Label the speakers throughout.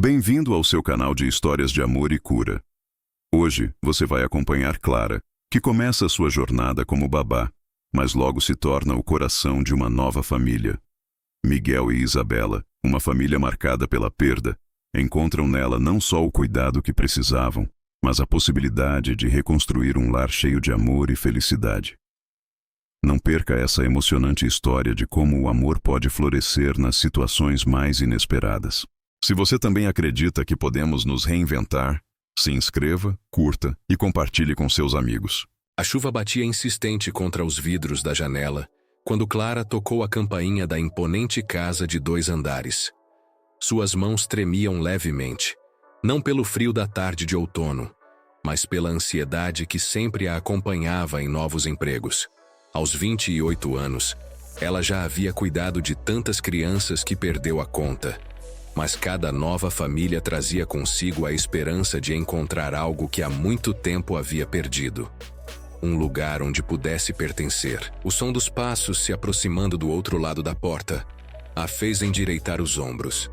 Speaker 1: Bem-vindo ao seu canal de histórias de amor e cura. Hoje você vai acompanhar Clara, que começa sua jornada como babá, mas logo se torna o coração de uma nova família. Miguel e Isabela, uma família marcada pela perda, encontram nela não só o cuidado que precisavam, mas a possibilidade de reconstruir um lar cheio de amor e felicidade. Não perca essa emocionante história de como o amor pode florescer nas situações mais inesperadas. Se você também acredita que podemos nos reinventar, se inscreva, curta e compartilhe com seus amigos.
Speaker 2: A chuva batia insistente contra os vidros da janela quando Clara tocou a campainha da imponente casa de 2 andares. Suas mãos tremiam levemente, não pelo frio da tarde de outono, mas pela ansiedade que sempre a acompanhava em novos empregos. Aos 28 anos, ela já havia cuidado de tantas crianças que perdeu a conta. Mas cada nova família trazia consigo a esperança de encontrar algo que há muito tempo havia perdido. Um lugar onde pudesse pertencer. O som dos passos se aproximando do outro lado da porta a fez endireitar os ombros.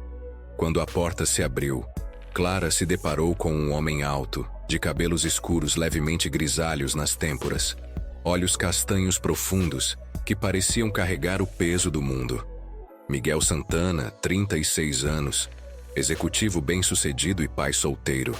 Speaker 2: Quando a porta se abriu, Clara se deparou com um homem alto, de cabelos escuros levemente grisalhos nas têmporas, olhos castanhos profundos que pareciam carregar o peso do mundo. Miguel Santana, 36 anos, executivo bem-sucedido e pai solteiro.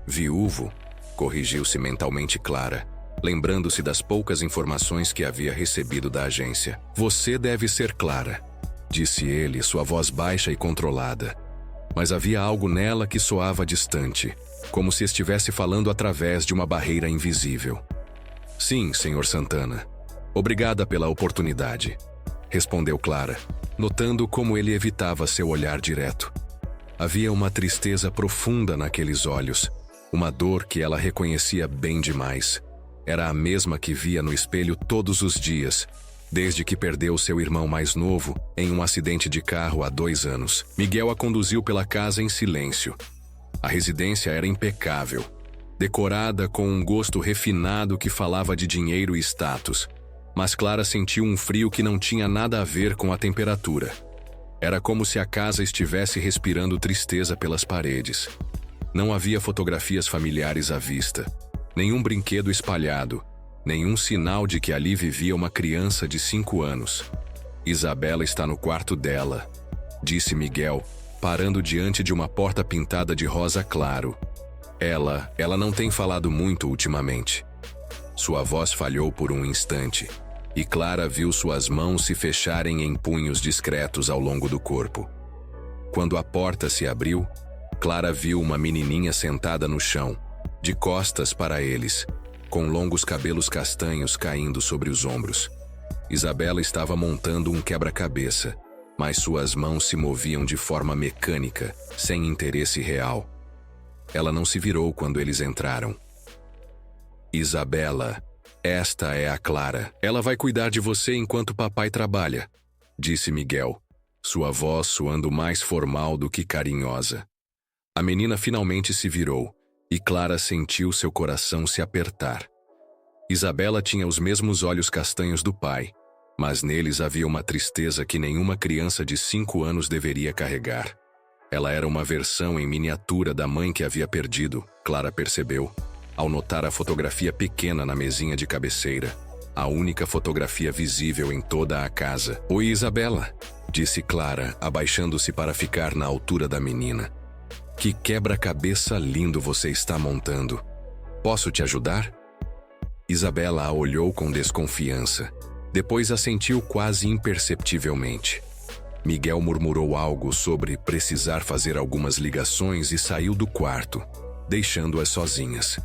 Speaker 2: Viúvo, corrigiu-se mentalmente Clara, lembrando-se das poucas informações que havia recebido da agência. Você deve ser Clara, disse ele, sua voz baixa e controlada. Mas havia algo nela que soava distante, como se estivesse falando através de uma barreira invisível. Sim, Sr. Santana. Obrigada pela oportunidade, respondeu Clara, notando como ele evitava seu olhar direto. Havia uma tristeza profunda naqueles olhos, uma dor que ela reconhecia bem demais. Era a mesma que via no espelho todos os dias, desde que perdeu seu irmão mais novo em um acidente de carro há 2 anos. Miguel a conduziu pela casa em silêncio. A residência era impecável, decorada com um gosto refinado que falava de dinheiro e status. Mas Clara sentiu um frio que não tinha nada a ver com a temperatura. Era como se a casa estivesse respirando tristeza pelas paredes. Não havia fotografias familiares à vista, nenhum brinquedo espalhado, nenhum sinal de que ali vivia uma criança de 5 anos. Isabela está no quarto dela, disse Miguel, parando diante de uma porta pintada de rosa claro. Ela não tem falado muito ultimamente. Sua voz falhou por um instante, e Clara viu suas mãos se fecharem em punhos discretos ao longo do corpo. Quando a porta se abriu, Clara viu uma menininha sentada no chão, de costas para eles, com longos cabelos castanhos caindo sobre os ombros. Isabela estava montando um quebra-cabeça, mas suas mãos se moviam de forma mecânica, sem interesse real. Ela não se virou quando eles entraram. Isabela, esta é a Clara. Ela vai cuidar de você enquanto papai trabalha, disse Miguel, sua voz soando mais formal do que carinhosa. A menina finalmente se virou, e Clara sentiu seu coração se apertar. Isabela tinha os mesmos olhos castanhos do pai, mas neles havia uma tristeza que nenhuma criança de 5 anos deveria carregar. Ela era uma versão em miniatura da mãe que havia perdido, Clara percebeu, ao notar a fotografia pequena na mesinha de cabeceira, a única fotografia visível em toda a casa. Oi, Isabela, disse Clara, abaixando-se para ficar na altura da menina. Que quebra-cabeça lindo você está montando. Posso te ajudar? Isabela a olhou com desconfiança. Depois assentiu quase imperceptivelmente. Miguel murmurou algo sobre precisar fazer algumas ligações e saiu do quarto, deixando-as sozinhas.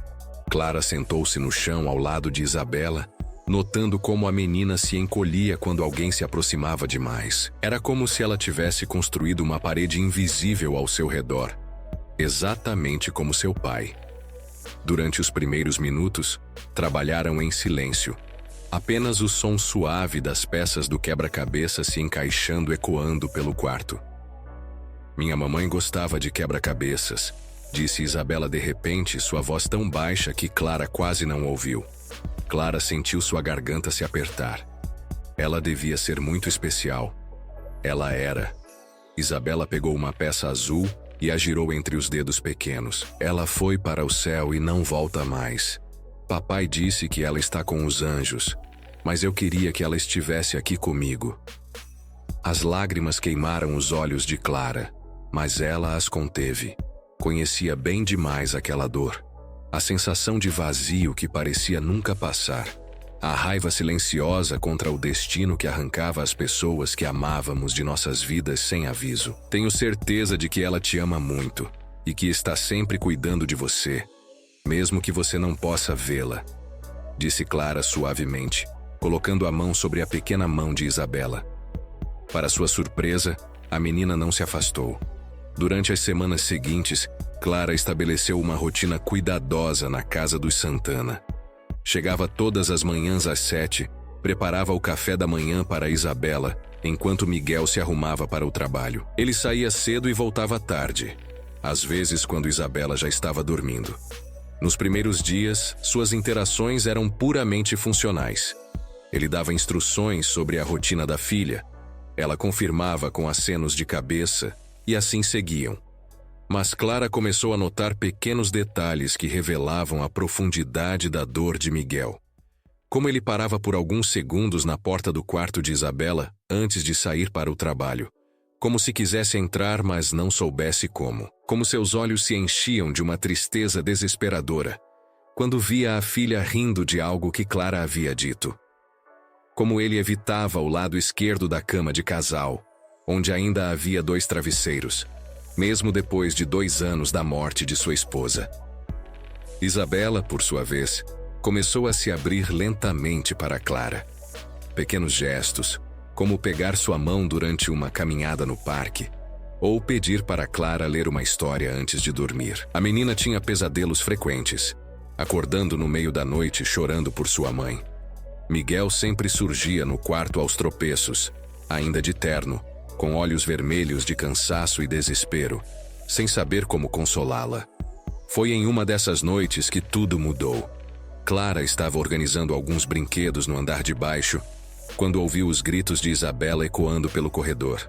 Speaker 2: Clara sentou-se no chão ao lado de Isabela, notando como a menina se encolhia quando alguém se aproximava demais. Era como se ela tivesse construído uma parede invisível ao seu redor, exatamente como seu pai. Durante os primeiros minutos, trabalharam em silêncio. Apenas o som suave das peças do quebra-cabeça se encaixando ecoando pelo quarto. Minha mamãe gostava de quebra-cabeças, disse Isabela de repente, sua voz tão baixa que Clara quase não ouviu. Clara sentiu sua garganta se apertar. Ela devia ser muito especial. Ela era. Isabela pegou uma peça azul e a girou entre os dedos pequenos. Ela foi para o céu e não volta mais. Papai disse que ela está com os anjos, mas eu queria que ela estivesse aqui comigo. As lágrimas queimaram os olhos de Clara, mas ela as conteve. Conhecia bem demais aquela dor. A sensação de vazio que parecia nunca passar. A raiva silenciosa contra o destino que arrancava as pessoas que amávamos de nossas vidas sem aviso. Tenho certeza de que ela te ama muito e que está sempre cuidando de você, mesmo que você não possa vê-la, disse Clara suavemente, colocando a mão sobre a pequena mão de Isabela. Para sua surpresa, a menina não se afastou. Durante as semanas seguintes, Clara estabeleceu uma rotina cuidadosa na casa dos Santana. Chegava todas as manhãs às 7, preparava o café da manhã para Isabela, enquanto Miguel se arrumava para o trabalho. Ele saía cedo e voltava tarde, às vezes quando Isabela já estava dormindo. Nos primeiros dias, suas interações eram puramente funcionais. Ele dava instruções sobre a rotina da filha. Ela confirmava com acenos de cabeça e assim seguiam. Mas Clara começou a notar pequenos detalhes que revelavam a profundidade da dor de Miguel. Como ele parava por alguns segundos na porta do quarto de Isabela antes de sair para o trabalho. Como se quisesse entrar, mas não soubesse como. Como seus olhos se enchiam de uma tristeza desesperadora quando via a filha rindo de algo que Clara havia dito. Como ele evitava o lado esquerdo da cama de casal, onde ainda havia 2 travesseiros, mesmo depois de 2 anos da morte de sua esposa. Isabela, por sua vez, começou a se abrir lentamente para Clara. Pequenos gestos, como pegar sua mão durante uma caminhada no parque, ou pedir para Clara ler uma história antes de dormir. A menina tinha pesadelos frequentes, acordando no meio da noite chorando por sua mãe. Miguel sempre surgia no quarto aos tropeços, ainda de terno, com olhos vermelhos de cansaço e desespero, sem saber como consolá-la. Foi em uma dessas noites que tudo mudou. Clara estava organizando alguns brinquedos no andar de baixo, quando ouviu os gritos de Isabela ecoando pelo corredor.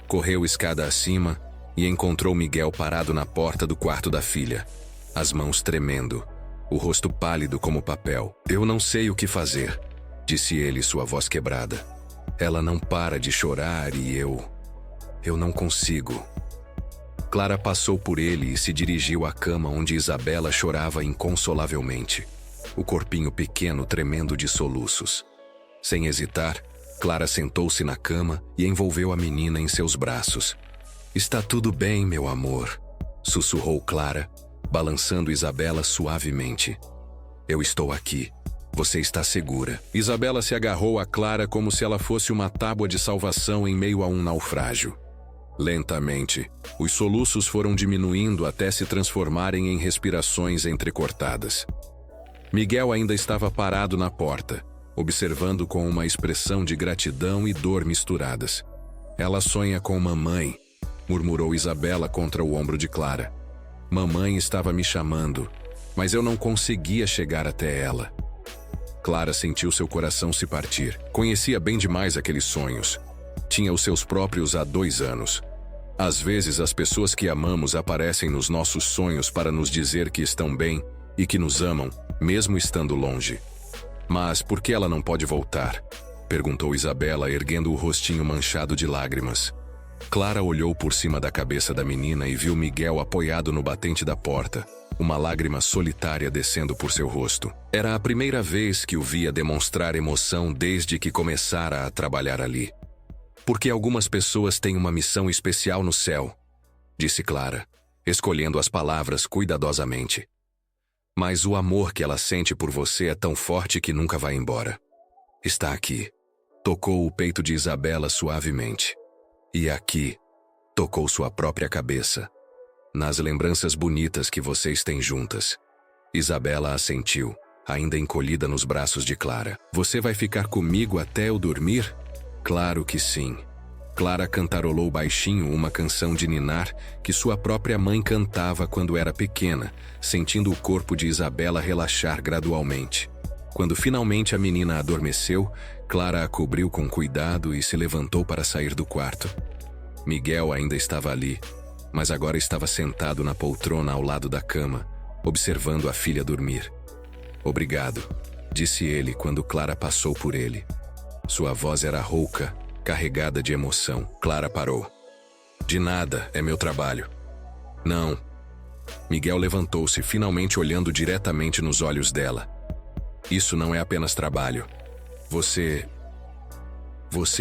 Speaker 2: Correu escada acima e encontrou Miguel parado na porta do quarto da filha, as mãos tremendo, o rosto pálido como papel. "Eu não sei o que fazer", disse ele, sua voz quebrada. "Ela não para de chorar e eu não consigo." Clara passou por ele e se dirigiu à cama onde Isabela chorava inconsolavelmente, o corpinho pequeno tremendo de soluços. Sem hesitar, Clara sentou-se na cama e envolveu a menina em seus braços. "Está tudo bem, meu amor", sussurrou Clara, balançando Isabela suavemente. "Eu estou aqui. Você está segura." Isabela se agarrou a Clara como se ela fosse uma tábua de salvação em meio a um naufrágio. Lentamente, os soluços foram diminuindo até se transformarem em respirações entrecortadas. Miguel ainda estava parado na porta, observando com uma expressão de gratidão e dor misturadas. "Ela sonha com mamãe", murmurou Isabela contra o ombro de Clara. "Mamãe estava me chamando, mas eu não conseguia chegar até ela." Clara sentiu seu coração se partir. Conhecia bem demais aqueles sonhos. Tinha os seus próprios há 2 anos. Às vezes as pessoas que amamos aparecem nos nossos sonhos para nos dizer que estão bem e que nos amam, mesmo estando longe. "Mas por que ela não pode voltar?" perguntou Isabela, erguendo o rostinho manchado de lágrimas. Clara olhou por cima da cabeça da menina e viu Miguel apoiado no batente da porta, uma lágrima solitária descendo por seu rosto. Era a primeira vez que o via demonstrar emoção desde que começara a trabalhar ali. "Porque algumas pessoas têm uma missão especial no céu", disse Clara, escolhendo as palavras cuidadosamente. "Mas o amor que ela sente por você é tão forte que nunca vai embora. Está aqui." Tocou o peito de Isabela suavemente. "E aqui", tocou sua própria cabeça. "Nas lembranças bonitas que vocês têm juntas." Isabela assentiu, ainda encolhida nos braços de Clara. "Você vai ficar comigo até eu dormir?" "Claro que sim." Clara cantarolou baixinho uma canção de ninar que sua própria mãe cantava quando era pequena, sentindo o corpo de Isabela relaxar gradualmente. Quando finalmente a menina adormeceu, Clara a cobriu com cuidado e se levantou para sair do quarto. Miguel ainda estava ali, mas agora estava sentado na poltrona ao lado da cama, observando a filha dormir. Obrigado, disse ele quando Clara passou por ele. Sua voz era rouca, carregada de emoção. Clara parou. De nada, é meu trabalho. Não. Miguel levantou-se, finalmente olhando diretamente nos olhos dela. Isso não é apenas trabalho. Você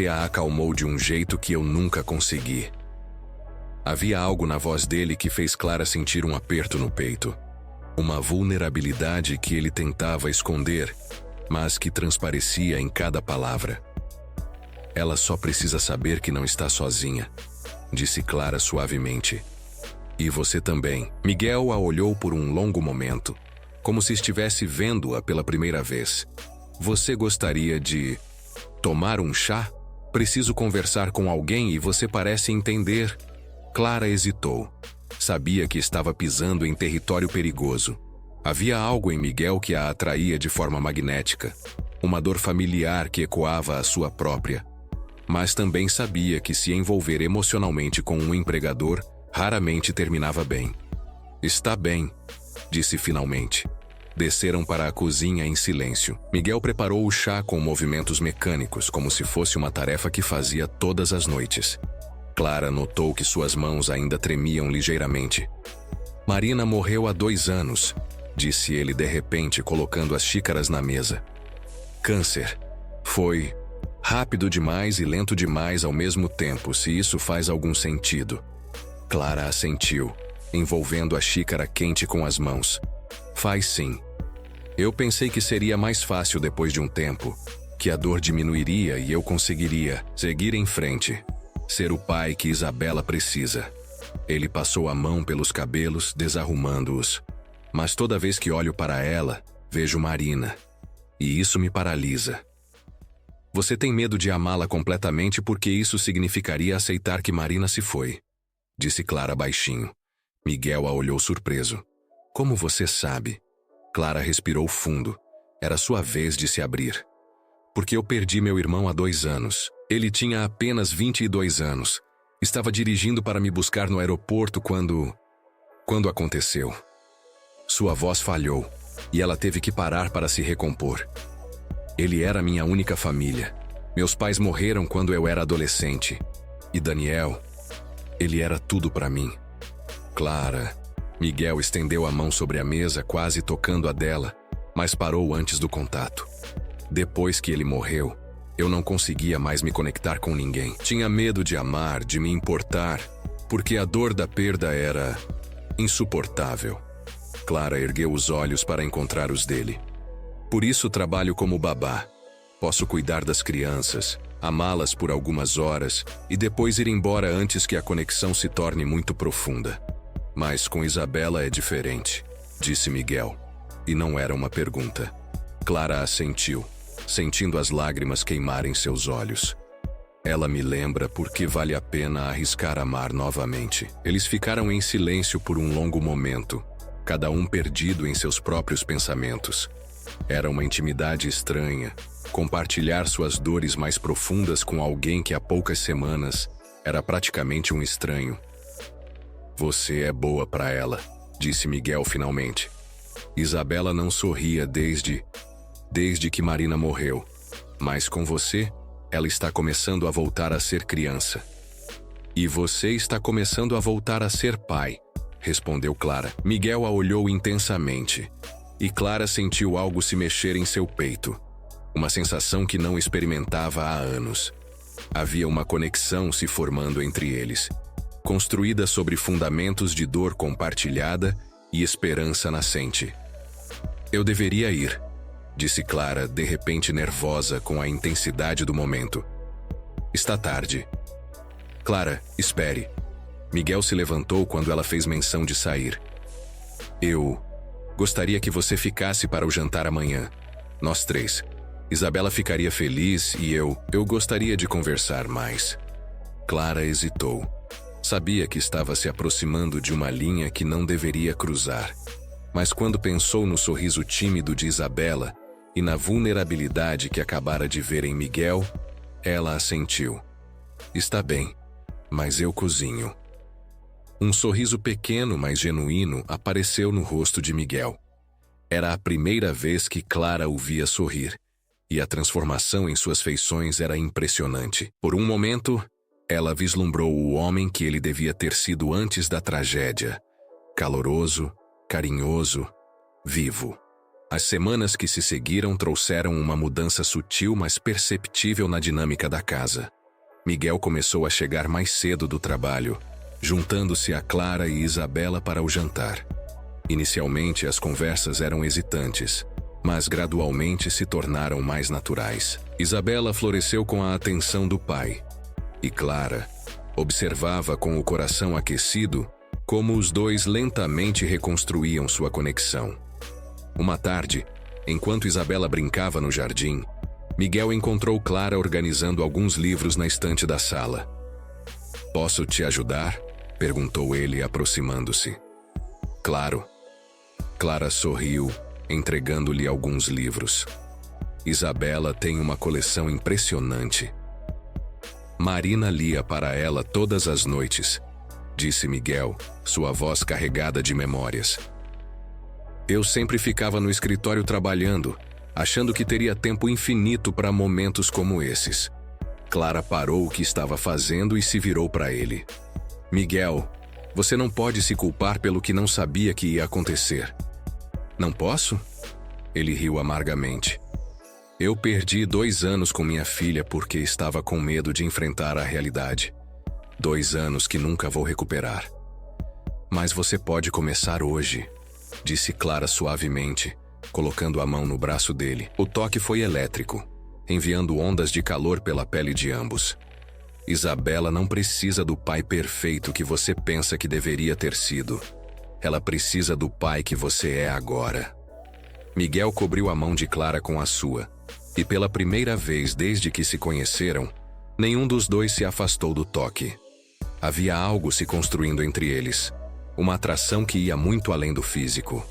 Speaker 2: a acalmou de um jeito que eu nunca consegui. Havia algo na voz dele que fez Clara sentir um aperto no peito. Uma vulnerabilidade que ele tentava esconder, mas que transparecia em cada palavra. Ela só precisa saber que não está sozinha, disse Clara suavemente. E você também. Miguel a olhou por um longo momento, como se estivesse vendo-a pela primeira vez. Você gostaria de tomar um chá? Preciso conversar com alguém e você parece entender. Clara hesitou. Sabia que estava pisando em território perigoso. Havia algo em Miguel que a atraía de forma magnética. Uma dor familiar que ecoava a sua própria. Mas também sabia que se envolver emocionalmente com um empregador raramente terminava bem. Está bem, disse finalmente. Desceram para a cozinha em silêncio. Miguel preparou o chá com movimentos mecânicos, como se fosse uma tarefa que fazia todas as noites. Clara notou que suas mãos ainda tremiam ligeiramente. Marina morreu há 2 anos, disse ele de repente, colocando as xícaras na mesa. Câncer. Foi rápido demais e lento demais ao mesmo tempo, se isso faz algum sentido. Clara assentiu, envolvendo a xícara quente com as mãos. Faz sim. Eu pensei que seria mais fácil depois de um tempo, que a dor diminuiria e eu conseguiria seguir em frente, ser o pai que Isabela precisa. Ele passou a mão pelos cabelos, desarrumando-os. Mas toda vez que olho para ela, vejo Marina. E isso me paralisa. Você tem medo de amá-la completamente porque isso significaria aceitar que Marina se foi, disse Clara baixinho. Miguel a olhou surpreso. Como você sabe? Clara respirou fundo. Era sua vez de se abrir. Porque eu perdi meu irmão há 2 anos. Ele tinha apenas 22 anos. Estava dirigindo para me buscar no aeroporto quando aconteceu. Sua voz falhou, e ela teve que parar para se recompor. Ele era minha única família. Meus pais morreram quando eu era adolescente. E Daniel, ele era tudo para mim. Clara... Miguel estendeu a mão sobre a mesa, quase tocando a dela, mas parou antes do contato. Depois que ele morreu, eu não conseguia mais me conectar com ninguém. Tinha medo de amar, de me importar, porque a dor da perda era insuportável. Clara ergueu os olhos para encontrar os dele. Por isso trabalho como babá. Posso cuidar das crianças, amá-las por algumas horas e depois ir embora antes que a conexão se torne muito profunda. Mas com Isabela é diferente, disse Miguel. E não era uma pergunta. Clara assentiu, sentindo as lágrimas queimarem seus olhos. Ela me lembra porque vale a pena arriscar amar novamente. Eles ficaram em silêncio por um longo momento, cada um perdido em seus próprios pensamentos. Era uma intimidade estranha, compartilhar suas dores mais profundas com alguém que há poucas semanas era praticamente um estranho. Você é boa para ela, disse Miguel finalmente. Isabela não sorria desde que Marina morreu. Mas com você, ela está começando a voltar a ser criança. E você está começando a voltar a ser pai, respondeu Clara. Miguel a olhou intensamente. E Clara sentiu algo se mexer em seu peito. Uma sensação que não experimentava há anos. Havia uma conexão se formando entre eles, construída sobre fundamentos de dor compartilhada e esperança nascente. Eu deveria ir, disse Clara, de repente nervosa com a intensidade do momento. Está tarde. Clara, espere. Miguel se levantou quando ela fez menção de sair. Eu gostaria que você ficasse para o jantar amanhã. Nós 3. Isabela ficaria feliz e eu gostaria de conversar mais. Clara hesitou. Sabia que estava se aproximando de uma linha que não deveria cruzar. Mas quando pensou no sorriso tímido de Isabela e na vulnerabilidade que acabara de ver em Miguel, ela assentiu. Está bem, mas eu cozinho. Um sorriso pequeno, mas genuíno, apareceu no rosto de Miguel. Era a primeira vez que Clara o via sorrir, e a transformação em suas feições era impressionante. Por um momento, ela vislumbrou o homem que ele devia ter sido antes da tragédia. Caloroso, carinhoso, vivo. As semanas que se seguiram trouxeram uma mudança sutil, mas perceptível na dinâmica da casa. Miguel começou a chegar mais cedo do trabalho, juntando-se a Clara e Isabela para o jantar. Inicialmente, as conversas eram hesitantes, mas gradualmente se tornaram mais naturais. Isabela floresceu com a atenção do pai, e Clara observava com o coração aquecido como os dois lentamente reconstruíam sua conexão. Uma tarde, enquanto Isabela brincava no jardim, Miguel encontrou Clara organizando alguns livros na estante da sala. "Posso te ajudar?" perguntou ele, aproximando-se. "Claro." Clara sorriu, entregando-lhe alguns livros. Isabela tem uma coleção impressionante. Marina lia para ela todas as noites, disse Miguel, sua voz carregada de memórias. Eu sempre ficava no escritório trabalhando, achando que teria tempo infinito para momentos como esses. Clara parou o que estava fazendo e se virou para ele. Miguel, você não pode se culpar pelo que não sabia que ia acontecer. Não posso? Ele riu amargamente. Eu perdi 2 anos com minha filha porque estava com medo de enfrentar a realidade. 2 anos que nunca vou recuperar. Mas você pode começar hoje, disse Clara suavemente, colocando a mão no braço dele. O toque foi elétrico, enviando ondas de calor pela pele de ambos. Isabela não precisa do pai perfeito que você pensa que deveria ter sido. Ela precisa do pai que você é agora. Miguel cobriu a mão de Clara com a sua, e pela primeira vez desde que se conheceram, nenhum dos dois se afastou do toque. Havia algo se construindo entre eles, uma atração que ia muito além do físico.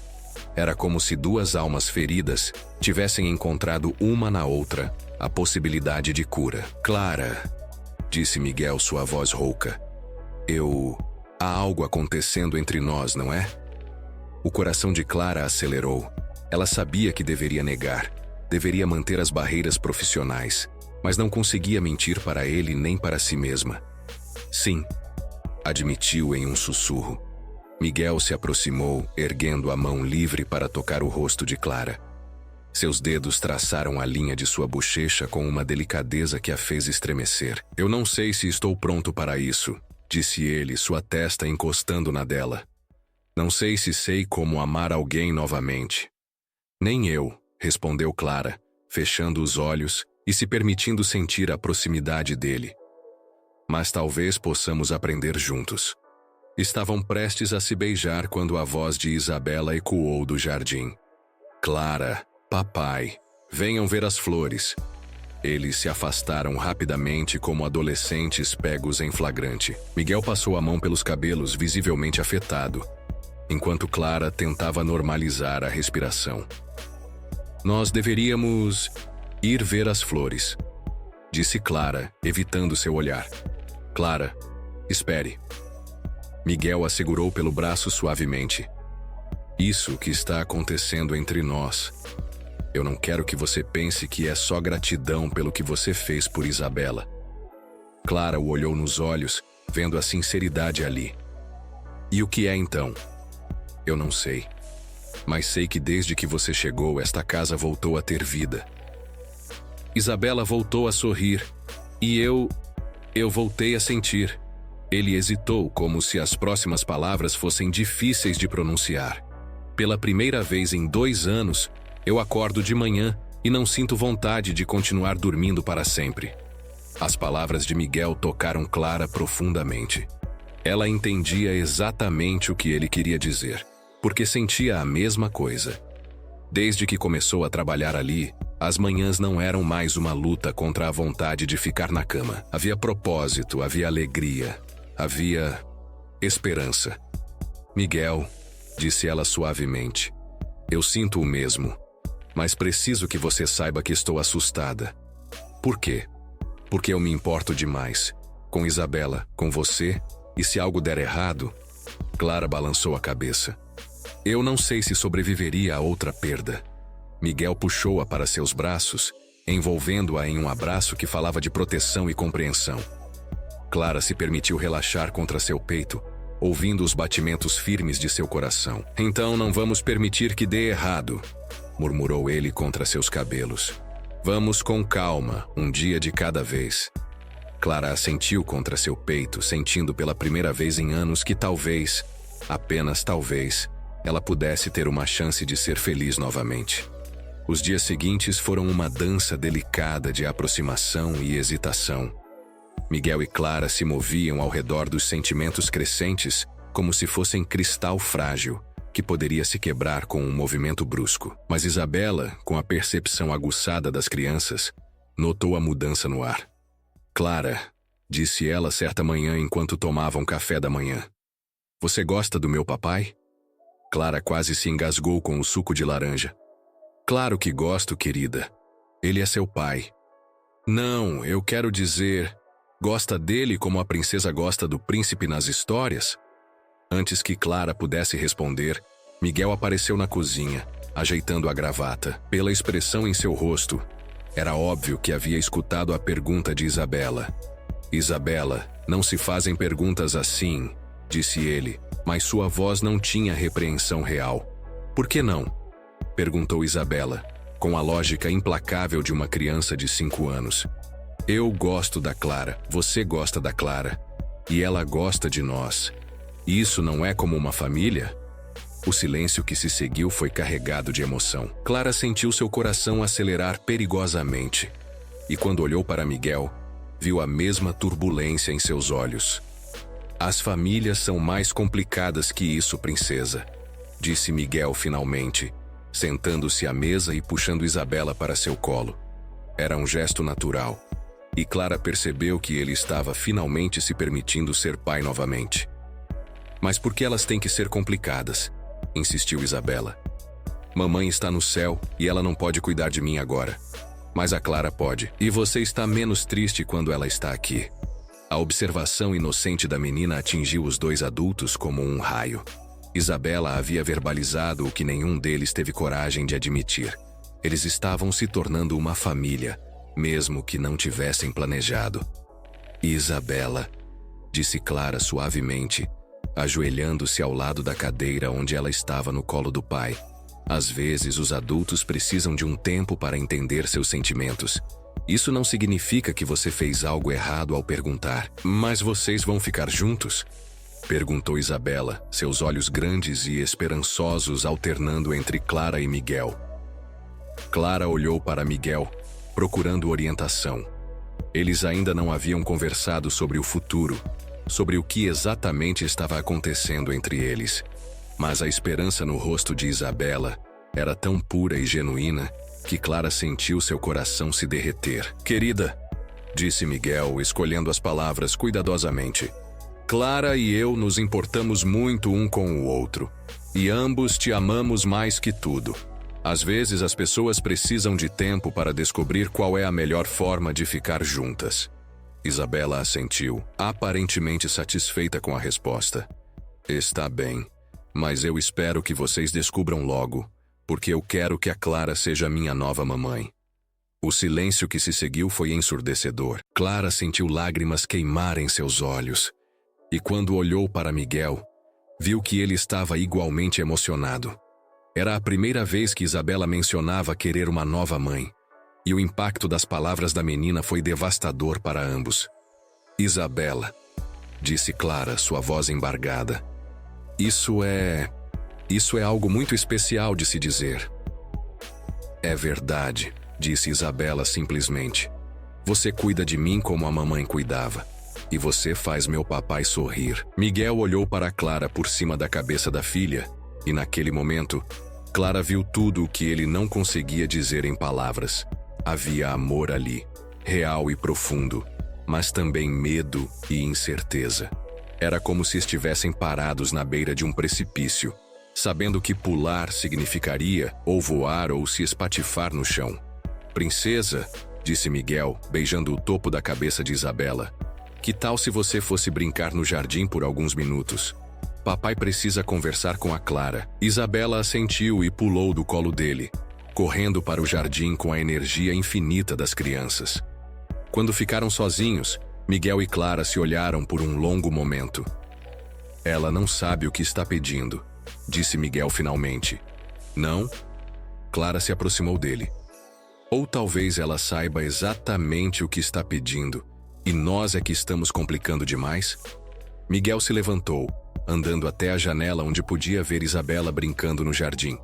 Speaker 2: Era como se 2 almas feridas tivessem encontrado uma na outra a possibilidade de cura. Clara, disse Miguel, sua voz rouca. Há algo acontecendo entre nós, não é? O coração de Clara acelerou. Ela sabia que deveria negar, deveria manter as barreiras profissionais, mas não conseguia mentir para ele nem para si mesma. Sim, admitiu em um sussurro. Miguel se aproximou, erguendo a mão livre para tocar o rosto de Clara. Seus dedos traçaram a linha de sua bochecha com uma delicadeza que a fez estremecer. Eu não sei se estou pronto para isso, disse ele, sua testa encostando na dela. Não sei se sei como amar alguém novamente. Nem eu, respondeu Clara, fechando os olhos e se permitindo sentir a proximidade dele. Mas talvez possamos aprender juntos. Estavam prestes a se beijar quando a voz de Isabela ecoou do jardim. Clara, papai, venham ver as flores. Eles se afastaram rapidamente como adolescentes pegos em flagrante. Miguel passou a mão pelos cabelos, visivelmente afetado, enquanto Clara tentava normalizar a respiração. Nós deveríamos ir ver as flores, disse Clara, evitando seu olhar. Clara, espere. Miguel a segurou pelo braço suavemente. Isso que está acontecendo entre nós. Eu não quero que você pense que é só gratidão pelo que você fez por Isabela. Clara o olhou nos olhos, vendo a sinceridade ali. E o que é então? Eu não sei. Mas sei que desde que você chegou, esta casa voltou a ter vida. Isabela voltou a sorrir, e eu voltei a sentir. Ele hesitou, como se as próximas palavras fossem difíceis de pronunciar. Pela primeira vez em 2 anos, eu acordo de manhã e não sinto vontade de continuar dormindo para sempre. As palavras de Miguel tocaram Clara profundamente. Ela entendia exatamente o que ele queria dizer, porque sentia a mesma coisa. Desde que começou a trabalhar ali, as manhãs não eram mais uma luta contra a vontade de ficar na cama. Havia propósito, havia alegria, havia esperança. Miguel, disse ela suavemente, eu sinto o mesmo, mas preciso que você saiba que estou assustada. Por quê? Porque eu me importo demais. Com Isabela, com você, e se algo der errado, Clara balançou a cabeça. Eu não sei se sobreviveria a outra perda. Miguel puxou-a para seus braços, envolvendo-a em um abraço que falava de proteção e compreensão. Clara se permitiu relaxar contra seu peito, ouvindo os batimentos firmes de seu coração. Então não vamos permitir que dê errado, murmurou ele contra seus cabelos. Vamos com calma, um dia de cada vez. Clara assentiu contra seu peito, sentindo pela primeira vez em anos que talvez, apenas talvez, ela pudesse ter uma chance de ser feliz novamente. Os dias seguintes foram uma dança delicada de aproximação e hesitação. Miguel e Clara se moviam ao redor dos sentimentos crescentes como se fossem cristal frágil, que poderia se quebrar com um movimento brusco. Mas Isabela, com a percepção aguçada das crianças, notou a mudança no ar. Clara, disse ela certa manhã enquanto tomavam café da manhã. Você gosta do meu papai? Clara quase se engasgou com o suco de laranja. Claro que gosto, querida. Ele é seu pai. Não, eu quero dizer, gosta dele como a princesa gosta do príncipe nas histórias? Antes que Clara pudesse responder, Miguel apareceu na cozinha, ajeitando a gravata. Pela expressão em seu rosto, era óbvio que havia escutado a pergunta de Isabela. Isabela, não se fazem perguntas assim, disse ele, mas sua voz não tinha repreensão real. Por que não? Perguntou Isabela, com a lógica implacável de uma criança de 5 anos. Eu gosto da Clara, você gosta da Clara, e ela gosta de nós. Isso não é como uma família? O silêncio que se seguiu foi carregado de emoção. Clara sentiu seu coração acelerar perigosamente, e quando olhou para Miguel, viu a mesma turbulência em seus olhos. As famílias são mais complicadas que isso, princesa, disse Miguel finalmente, sentando-se à mesa e puxando Isabela para seu colo. Era um gesto natural, e Clara percebeu que ele estava finalmente se permitindo ser pai novamente. Mas por que elas têm que ser complicadas? Insistiu Isabela. Mamãe está no céu e ela não pode cuidar de mim agora. Mas a Clara pode. E você está menos triste quando ela está aqui. A observação inocente da menina atingiu os dois adultos como um raio. Isabela havia verbalizado o que nenhum deles teve coragem de admitir. Eles estavam se tornando uma família, mesmo que não tivessem planejado. Isabela, disse Clara suavemente, ajoelhando-se ao lado da cadeira onde ela estava no colo do pai. Às vezes, os adultos precisam de um tempo para entender seus sentimentos. Isso não significa que você fez algo errado ao perguntar, mas vocês vão ficar juntos? Perguntou Isabela, seus olhos grandes e esperançosos alternando entre Clara e Miguel. Clara olhou para Miguel, procurando orientação. Eles ainda não haviam conversado sobre o futuro, sobre o que exatamente estava acontecendo entre eles. Mas a esperança no rosto de Isabela era tão pura e genuína que Clara sentiu seu coração se derreter. Querida, disse Miguel, escolhendo as palavras cuidadosamente. Clara e eu nos importamos muito um com o outro, e ambos te amamos mais que tudo. Às vezes as pessoas precisam de tempo para descobrir qual é a melhor forma de ficar juntas. Isabela assentiu, aparentemente satisfeita com a resposta. Está bem, mas eu espero que vocês descubram logo, porque eu quero que a Clara seja minha nova mamãe. O silêncio que se seguiu foi ensurdecedor. Clara sentiu lágrimas queimar em seus olhos. E quando olhou para Miguel, viu que ele estava igualmente emocionado. Era a primeira vez que Isabela mencionava querer uma nova mãe, e o impacto das palavras da menina foi devastador para ambos. Isabela, disse Clara, sua voz embargada. Isso é algo muito especial de se dizer. É verdade, disse Isabela simplesmente. Você cuida de mim como a mamãe cuidava. E você faz meu papai sorrir. Miguel olhou para Clara por cima da cabeça da filha, e naquele momento, Clara viu tudo o que ele não conseguia dizer em palavras. Havia amor ali, real e profundo, mas também medo e incerteza. Era como se estivessem parados na beira de um precipício, sabendo que pular significaria ou voar ou se espatifar no chão. Princesa, disse Miguel, beijando o topo da cabeça de Isabela. Que tal se você fosse brincar no jardim por alguns minutos? papai precisa conversar com a Clara. Isabela assentiu e pulou do colo dele, correndo para o jardim com a energia infinita das crianças. Quando ficaram sozinhos, Miguel e Clara se olharam por um longo momento. Ela não sabe o que está pedindo, disse Miguel finalmente. Não? Clara se aproximou dele. Ou talvez ela saiba exatamente o que está pedindo, e nós é que estamos complicando demais? Miguel se levantou, andando até a janela onde podia ver Isabela brincando no jardim.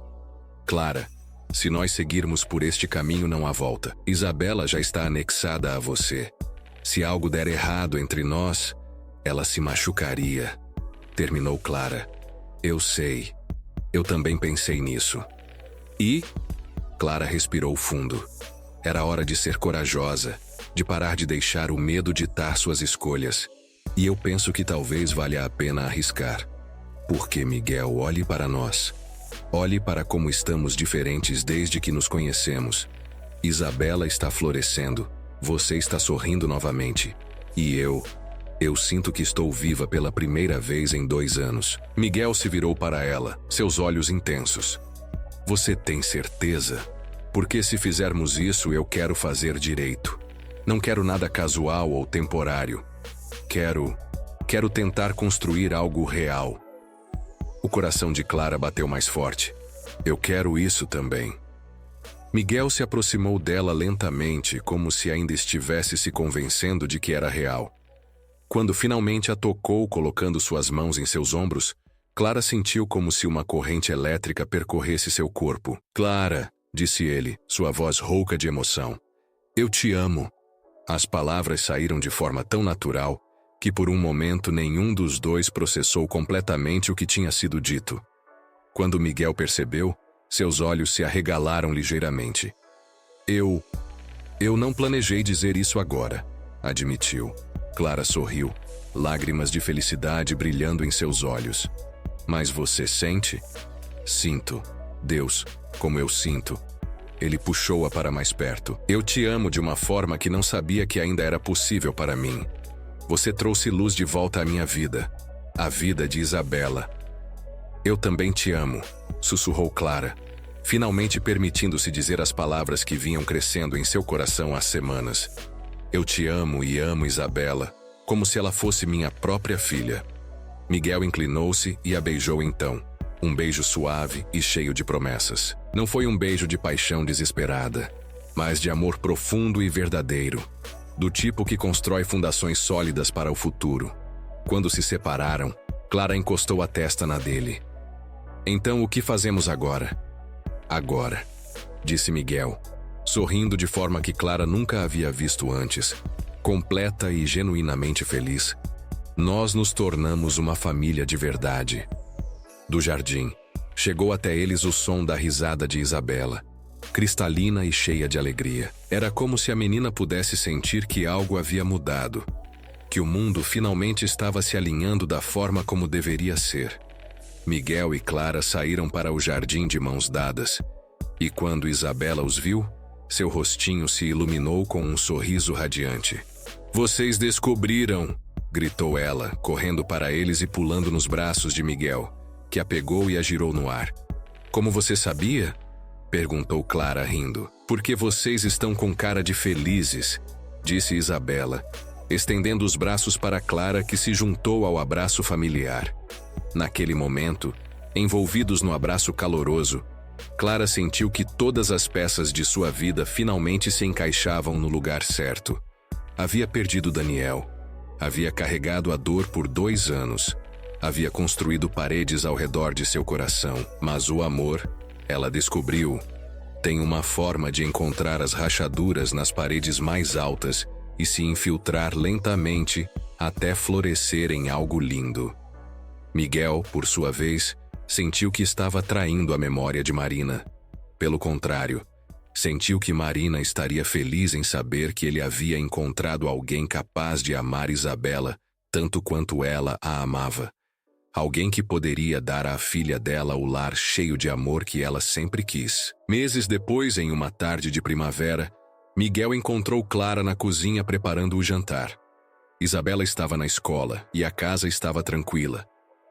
Speaker 2: Clara, se nós seguirmos por este caminho não há volta. Isabela já está anexada a você. Se algo der errado entre nós, ela se machucaria. Terminou Clara. Eu sei. Eu também pensei nisso. E? Clara respirou fundo. Era hora de ser corajosa, de parar de deixar o medo ditar suas escolhas. E eu penso que talvez valha a pena arriscar. Porque, Miguel, olhe para nós. Olhe para como estamos diferentes desde que nos conhecemos. Isabela está florescendo. Você está sorrindo novamente. E eu sinto que estou viva pela primeira vez em 2 anos. Miguel se virou para ela, seus olhos intensos. Você tem certeza? Porque se fizermos isso, eu quero fazer direito. Não quero nada casual ou temporário. Quero tentar construir algo real. O coração de Clara bateu mais forte. Eu quero isso também. Miguel se aproximou dela lentamente, como se ainda estivesse se convencendo de que era real. Quando finalmente a tocou, colocando suas mãos em seus ombros, Clara sentiu como se uma corrente elétrica percorresse seu corpo. Clara, disse ele, sua voz rouca de emoção. Eu te amo. As palavras saíram de forma tão natural que por um momento nenhum dos dois processou completamente o que tinha sido dito. Quando Miguel percebeu, seus olhos se arregalaram ligeiramente. Eu não planejei dizer isso agora, admitiu. Clara sorriu, lágrimas de felicidade brilhando em seus olhos. Mas você sente? Sinto. Deus, como eu sinto. Ele puxou-a para mais perto. Eu te amo de uma forma que não sabia que ainda era possível para mim. Você trouxe luz de volta à minha vida. A vida de Isabela. Eu também te amo, sussurrou Clara, finalmente permitindo-se dizer as palavras que vinham crescendo em seu coração há semanas. Eu te amo e amo Isabela, como se ela fosse minha própria filha. Miguel inclinou-se e a beijou então. Um beijo suave e cheio de promessas. Não foi um beijo de paixão desesperada, mas de amor profundo e verdadeiro, do tipo que constrói fundações sólidas para o futuro. Quando se separaram, Clara encostou a testa na dele. Então o que fazemos agora? Agora, disse Miguel, sorrindo de forma que Clara nunca havia visto antes, completa e genuinamente feliz. Nós nos tornamos uma família de verdade. Do jardim, chegou até eles o som da risada de Isabela, cristalina e cheia de alegria. Era como se a menina pudesse sentir que algo havia mudado, que o mundo finalmente estava se alinhando da forma como deveria ser. Miguel e Clara saíram para o jardim de mãos dadas, e quando Isabela os viu, seu rostinho se iluminou com um sorriso radiante. Vocês descobriram! Gritou ela, correndo para eles e pulando nos braços de Miguel, que a pegou e a girou no ar. Como você sabia? Perguntou Clara rindo. Porque vocês estão com cara de felizes, disse Isabela, estendendo os braços para Clara, que se juntou ao abraço familiar. Naquele momento, envolvidos no abraço caloroso, Clara sentiu que todas as peças de sua vida finalmente se encaixavam no lugar certo. Havia perdido Daniel. Havia carregado a dor por 2 anos. Havia construído paredes ao redor de seu coração. Mas o amor, ela descobriu, tem uma forma de encontrar as rachaduras nas paredes mais altas e se infiltrar lentamente até florescer em algo lindo. Miguel, por sua vez, sentiu que estava traindo a memória de Marina. Pelo contrário, sentiu que Marina estaria feliz em saber que ele havia encontrado alguém capaz de amar Isabela tanto quanto ela a amava. Alguém que poderia dar à filha dela o lar cheio de amor que ela sempre quis. Meses depois, em uma tarde de primavera, Miguel encontrou Clara na cozinha preparando o jantar. Isabela estava na escola e a casa estava tranquila.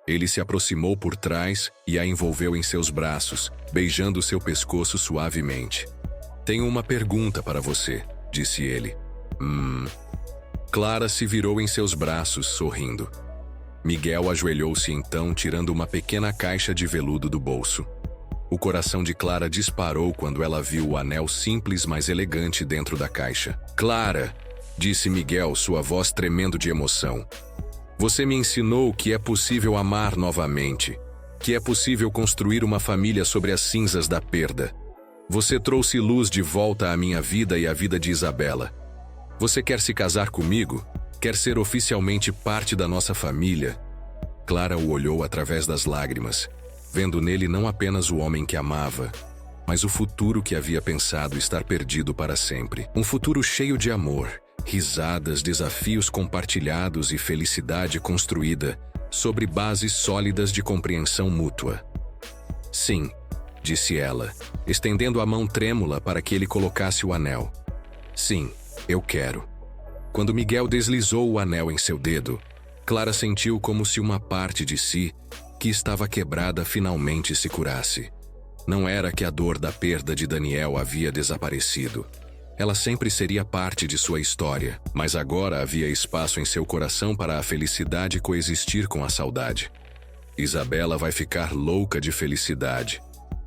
Speaker 2: Ele se aproximou por trás e a envolveu em seus braços, beijando seu pescoço suavemente. Tenho uma pergunta para você, disse ele. Clara se virou em seus braços, sorrindo. Miguel ajoelhou-se então, tirando uma pequena caixa de veludo do bolso. O coração de Clara disparou quando ela viu o anel simples, mas elegante dentro da caixa. Clara, disse Miguel, sua voz tremendo de emoção. Você me ensinou que é possível amar novamente, que é possível construir uma família sobre as cinzas da perda. Você trouxe luz de volta à minha vida e à vida de Isabela. Você quer se casar comigo? Quer ser oficialmente parte da nossa família? Clara o olhou através das lágrimas, vendo nele não apenas o homem que amava, mas o futuro que havia pensado estar perdido para sempre. Um futuro cheio de amor, risadas, desafios compartilhados e felicidade construída sobre bases sólidas de compreensão mútua. Sim, disse ela, estendendo a mão trêmula para que ele colocasse o anel. Sim, eu quero. Quando Miguel deslizou o anel em seu dedo, Clara sentiu como se uma parte de si, que estava quebrada, finalmente se curasse. Não era que a dor da perda de Daniel havia desaparecido. Ela sempre seria parte de sua história, mas agora havia espaço em seu coração para a felicidade coexistir com a saudade. Isabela vai ficar louca de felicidade,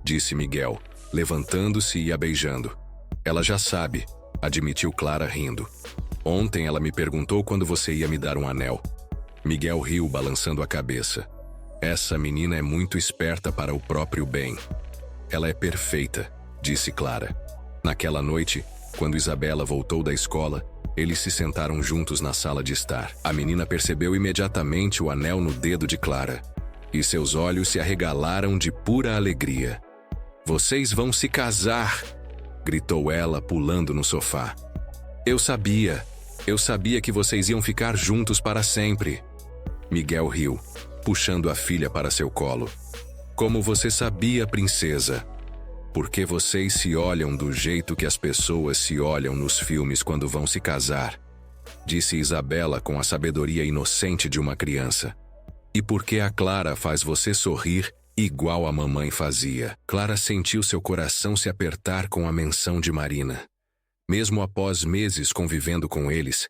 Speaker 2: disse Miguel, levantando-se e a beijando. Ela já sabe, admitiu Clara rindo. Ontem ela me perguntou quando você ia me dar um anel. Miguel riu, balançando a cabeça. Essa menina é muito esperta para o próprio bem. Ela é perfeita, disse Clara. Naquela noite, quando Isabela voltou da escola, eles se sentaram juntos na sala de estar. A menina percebeu imediatamente o anel no dedo de Clara, e seus olhos se arregalaram de pura alegria. Vocês vão se casar! Gritou ela, pulando no sofá. Eu sabia que vocês iam ficar juntos para sempre. Miguel riu, puxando a filha para seu colo. Como você sabia, princesa? Porque vocês se olham do jeito que as pessoas se olham nos filmes quando vão se casar, disse Isabela com a sabedoria inocente de uma criança. E porque a Clara faz você sorrir igual a mamãe fazia. Clara sentiu seu coração se apertar com a menção de Marina. Mesmo após meses convivendo com eles,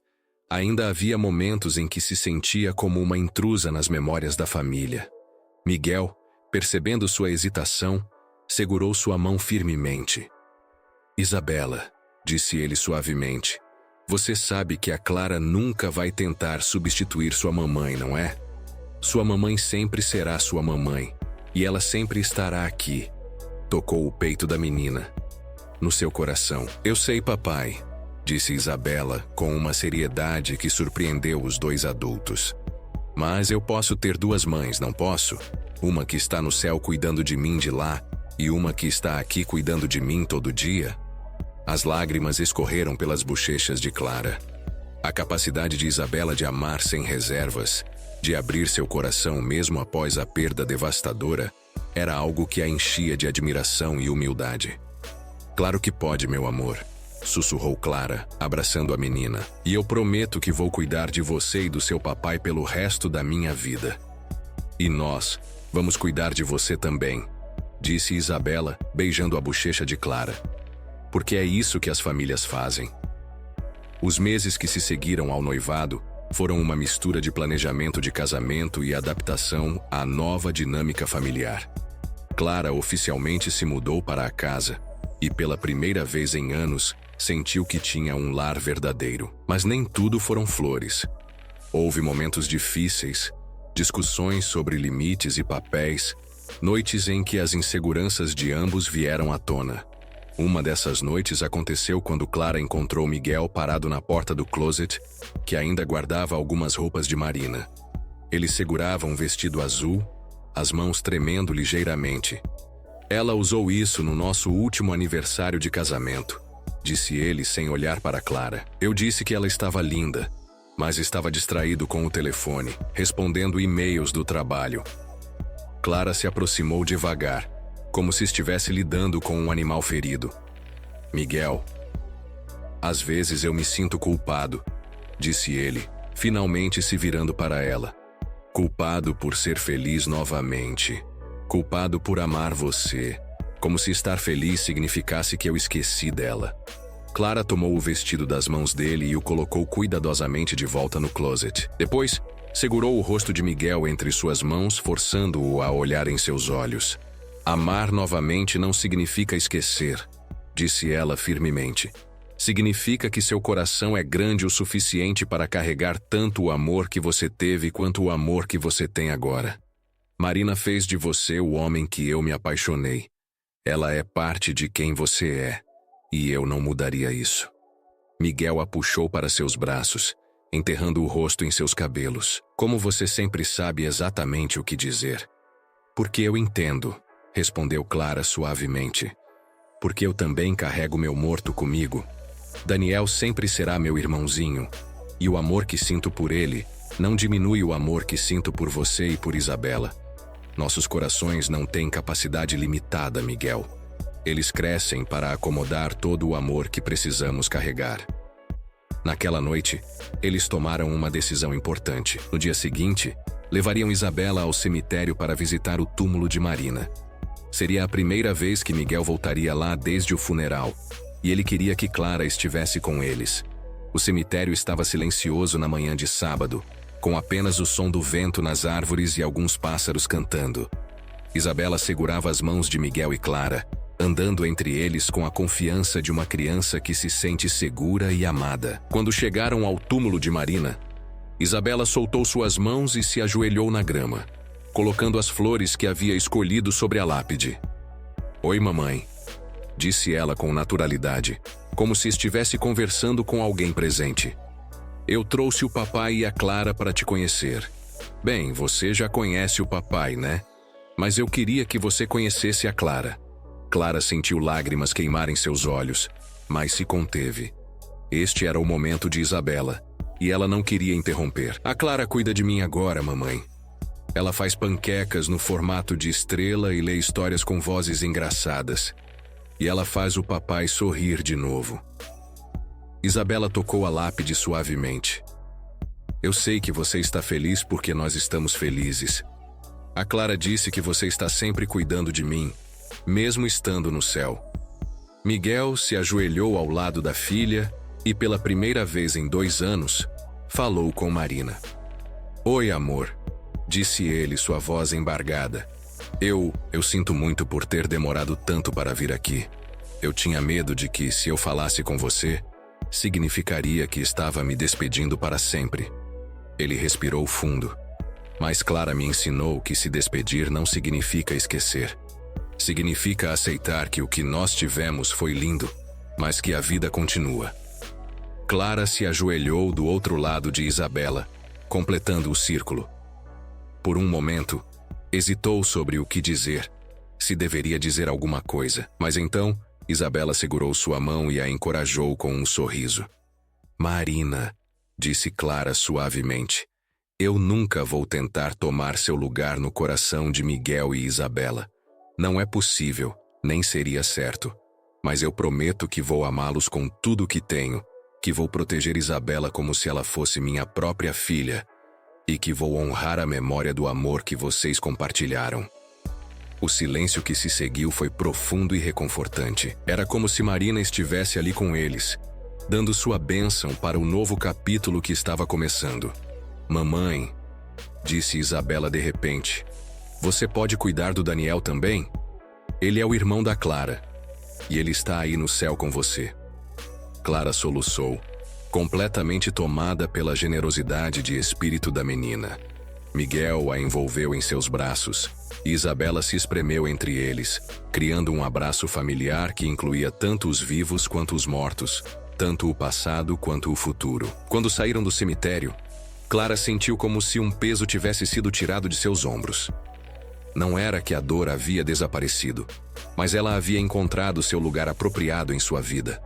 Speaker 2: ainda havia momentos em que se sentia como uma intrusa nas memórias da família. Miguel, percebendo sua hesitação, segurou sua mão firmemente. Isabela, disse ele suavemente, você sabe que a Clara nunca vai tentar substituir sua mamãe, não é? Sua mamãe sempre será sua mamãe, e ela sempre estará aqui. Tocou o peito da menina. No seu coração. Eu sei, papai, disse Isabela com uma seriedade que surpreendeu os dois adultos. Mas eu posso ter duas mães, não posso? Uma que está no céu cuidando de mim de lá, e uma que está aqui cuidando de mim todo dia? As lágrimas escorreram pelas bochechas de Clara. A capacidade de Isabela de amar sem reservas, de abrir seu coração mesmo após a perda devastadora, era algo que a enchia de admiração e humildade. Claro que pode, meu amor, sussurrou Clara, abraçando a menina. E eu prometo que vou cuidar de você e do seu papai pelo resto da minha vida. E nós vamos cuidar de você também, disse Isabela, beijando a bochecha de Clara. Porque é isso que as famílias fazem. Os meses que se seguiram ao noivado foram uma mistura de planejamento de casamento e adaptação à nova dinâmica familiar. Clara oficialmente se mudou para a casa e, pela primeira vez em anos, sentiu que tinha um lar verdadeiro. Mas nem tudo foram flores. Houve momentos difíceis, discussões sobre limites e papéis, noites em que as inseguranças de ambos vieram à tona. Uma dessas noites aconteceu quando Clara encontrou Miguel parado na porta do closet, que ainda guardava algumas roupas de Marina. Ele segurava um vestido azul, as mãos tremendo ligeiramente. Ela usou isso no nosso último aniversário de casamento, disse ele sem olhar para Clara. Eu disse que ela estava linda, mas estava distraído com o telefone, respondendo e-mails do trabalho. Clara se aproximou devagar, como se estivesse lidando com um animal ferido. Miguel, às vezes eu me sinto culpado, disse ele, finalmente se virando para ela. Culpado por ser feliz novamente. Culpado por amar você. Como se estar feliz significasse que eu esqueci dela. Clara tomou o vestido das mãos dele e o colocou cuidadosamente de volta no closet. Depois, segurou o rosto de Miguel entre suas mãos, forçando-o a olhar em seus olhos. Amar novamente não significa esquecer, disse ela firmemente. Significa que seu coração é grande o suficiente para carregar tanto o amor que você teve quanto o amor que você tem agora. Marina fez de você o homem que eu me apaixonei. Ela é parte de quem você é, e eu não mudaria isso. Miguel a puxou para seus braços, enterrando o rosto em seus cabelos. Como você sempre sabe exatamente o que dizer. Porque eu entendo, respondeu Clara suavemente. Porque eu também carrego meu morto comigo. Daniel sempre será meu irmãozinho, e o amor que sinto por ele não diminui o amor que sinto por você e por Isabela. Nossos corações não têm capacidade limitada, Miguel. Eles crescem para acomodar todo o amor que precisamos carregar. Naquela noite, eles tomaram uma decisão importante. No dia seguinte, levariam Isabela ao cemitério para visitar o túmulo de Marina. Seria a primeira vez que Miguel voltaria lá desde o funeral, e ele queria que Clara estivesse com eles. O cemitério estava silencioso na manhã de sábado, com apenas o som do vento nas árvores e alguns pássaros cantando. Isabela segurava as mãos de Miguel e Clara, andando entre eles com a confiança de uma criança que se sente segura e amada. Quando chegaram ao túmulo de Marina, Isabela soltou suas mãos e se ajoelhou na grama, colocando as flores que havia escolhido sobre a lápide. "Oi, mamãe", disse ela com naturalidade, como se estivesse conversando com alguém presente. "Eu trouxe o papai e a Clara para te conhecer. Bem, você já conhece o papai, né? Mas eu queria que você conhecesse a Clara." Clara sentiu lágrimas queimarem seus olhos, mas se conteve. Este era o momento de Isabela, e ela não queria interromper. "A Clara cuida de mim agora, mamãe. Ela faz panquecas no formato de estrela e lê histórias com vozes engraçadas. E ela faz o papai sorrir de novo." Isabela tocou a lápide suavemente. "Eu sei que você está feliz porque nós estamos felizes. A Clara disse que você está sempre cuidando de mim, mesmo estando no céu." Miguel se ajoelhou ao lado da filha e, pela primeira vez em 2 anos, falou com Marina. "Oi, amor", disse ele, sua voz embargada. Eu sinto muito por ter demorado tanto para vir aqui. Eu tinha medo de que, se eu falasse com você, significaria que estava me despedindo para sempre." Ele respirou fundo. "Mas Clara me ensinou que se despedir não significa esquecer. Significa aceitar que o que nós tivemos foi lindo, mas que a vida continua." Clara se ajoelhou do outro lado de Isabela, completando o círculo. Por um momento, hesitou sobre o que dizer, se deveria dizer alguma coisa, mas então Isabela segurou sua mão e a encorajou com um sorriso. "Marina", disse Clara suavemente, "eu nunca vou tentar tomar seu lugar no coração de Miguel e Isabela. Não é possível, nem seria certo. Mas eu prometo que vou amá-los com tudo o que tenho, que vou proteger Isabela como se ela fosse minha própria filha, e que vou honrar a memória do amor que vocês compartilharam." O silêncio que se seguiu foi profundo e reconfortante. Era como se Marina estivesse ali com eles, dando sua bênção para o novo capítulo que estava começando. "Mamãe", disse Isabela de repente, "você pode cuidar do Daniel também? Ele é o irmão da Clara, e ele está aí no céu com você." Clara soluçou, completamente tomada pela generosidade de espírito da menina. Miguel a envolveu em seus braços, e Isabela se espremeu entre eles, criando um abraço familiar que incluía tanto os vivos quanto os mortos, tanto o passado quanto o futuro. Quando saíram do cemitério, Clara sentiu como se um peso tivesse sido tirado de seus ombros. Não era que a dor havia desaparecido, mas ela havia encontrado seu lugar apropriado em sua vida,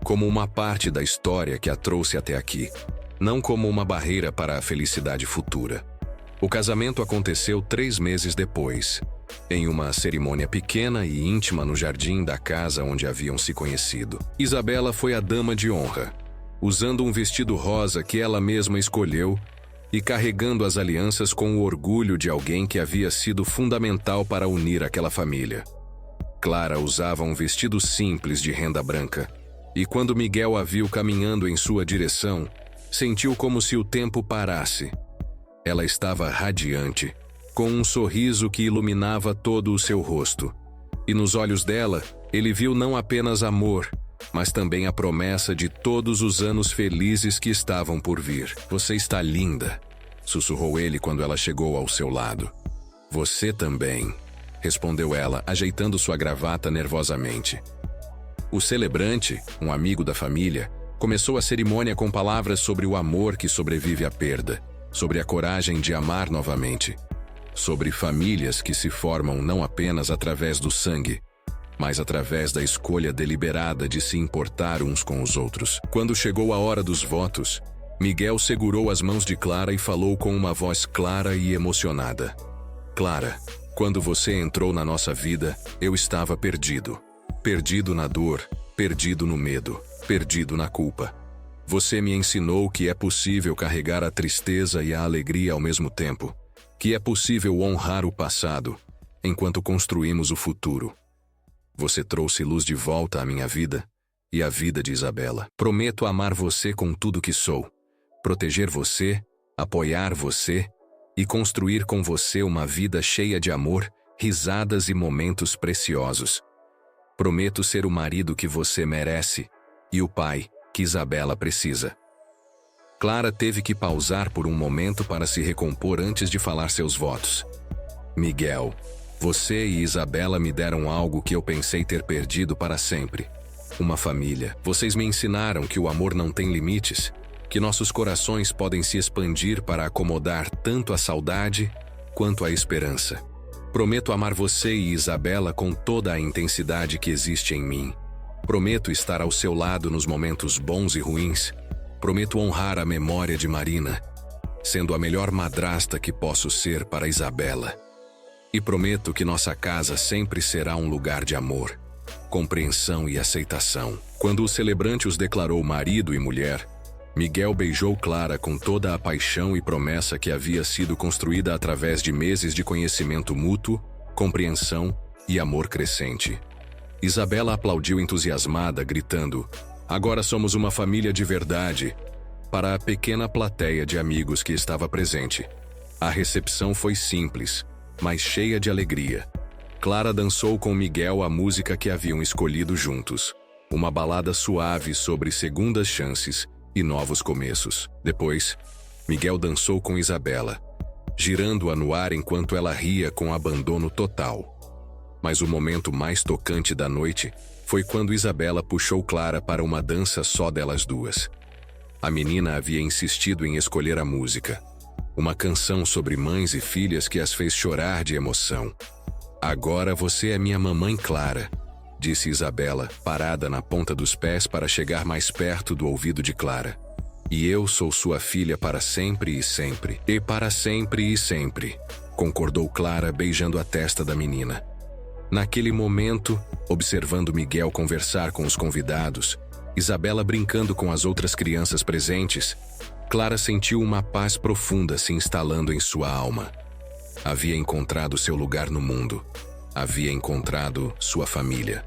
Speaker 2: como uma parte da história que a trouxe até aqui, não como uma barreira para a felicidade futura. O casamento aconteceu 3 meses depois, em uma cerimônia pequena e íntima no jardim da casa onde haviam se conhecido. Isabela foi a dama de honra, usando um vestido rosa que ela mesma escolheu, e carregando as alianças com o orgulho de alguém que havia sido fundamental para unir aquela família. Clara usava um vestido simples de renda branca, e quando Miguel a viu caminhando em sua direção, sentiu como se o tempo parasse. Ela estava radiante, com um sorriso que iluminava todo o seu rosto. E nos olhos dela, ele viu não apenas amor, mas também a promessa de todos os anos felizes que estavam por vir. "Você está linda", sussurrou ele quando ela chegou ao seu lado. "Você também", respondeu ela, ajeitando sua gravata nervosamente. O celebrante, um amigo da família, começou a cerimônia com palavras sobre o amor que sobrevive à perda, sobre a coragem de amar novamente, sobre famílias que se formam não apenas através do sangue, mas através da escolha deliberada de se importar uns com os outros. Quando chegou a hora dos votos, Miguel segurou as mãos de Clara e falou com uma voz clara e emocionada. "Clara, quando você entrou na nossa vida, eu estava perdido. Perdido na dor, perdido no medo, perdido na culpa. Você me ensinou que é possível carregar a tristeza e a alegria ao mesmo tempo, que é possível honrar o passado, enquanto construímos o futuro. Você trouxe luz de volta à minha vida e à vida de Isabela. Prometo amar você com tudo que sou, proteger você, apoiar você e construir com você uma vida cheia de amor, risadas e momentos preciosos. Prometo ser o marido que você merece e o pai que Isabela precisa." Clara teve que pausar por um momento para se recompor antes de falar seus votos. "Miguel, você e Isabela me deram algo que eu pensei ter perdido para sempre. Uma família. Vocês me ensinaram que o amor não tem limites, que nossos corações podem se expandir para acomodar tanto a saudade quanto a esperança. Prometo amar você e Isabela com toda a intensidade que existe em mim. Prometo estar ao seu lado nos momentos bons e ruins. Prometo honrar a memória de Marina, sendo a melhor madrasta que posso ser para Isabela. E prometo que nossa casa sempre será um lugar de amor, compreensão e aceitação." Quando o celebrante os declarou marido e mulher, Miguel beijou Clara com toda a paixão e promessa que havia sido construída através de meses de conhecimento mútuo, compreensão e amor crescente. Isabela aplaudiu entusiasmada, gritando: "Agora somos uma família de verdade", para a pequena plateia de amigos que estava presente. A recepção foi simples, mas cheia de alegria. Clara dançou com Miguel a música que haviam escolhido juntos, uma balada suave sobre segundas chances e novos começos. Depois, Miguel dançou com Isabela, girando-a no ar enquanto ela ria com abandono total. Mas o momento mais tocante da noite foi quando Isabela puxou Clara para uma dança só delas duas. A menina havia insistido em escolher a música, uma canção sobre mães e filhas que as fez chorar de emoção. "Agora você é minha mamãe Clara", disse Isabela, parada na ponta dos pés para chegar mais perto do ouvido de Clara. "E eu sou sua filha para sempre e sempre. E para sempre e sempre", concordou Clara, beijando a testa da menina. Naquele momento, observando Miguel conversar com os convidados, Isabela brincando com as outras crianças presentes, Clara sentiu uma paz profunda se instalando em sua alma. Havia encontrado seu lugar no mundo. Havia encontrado sua família.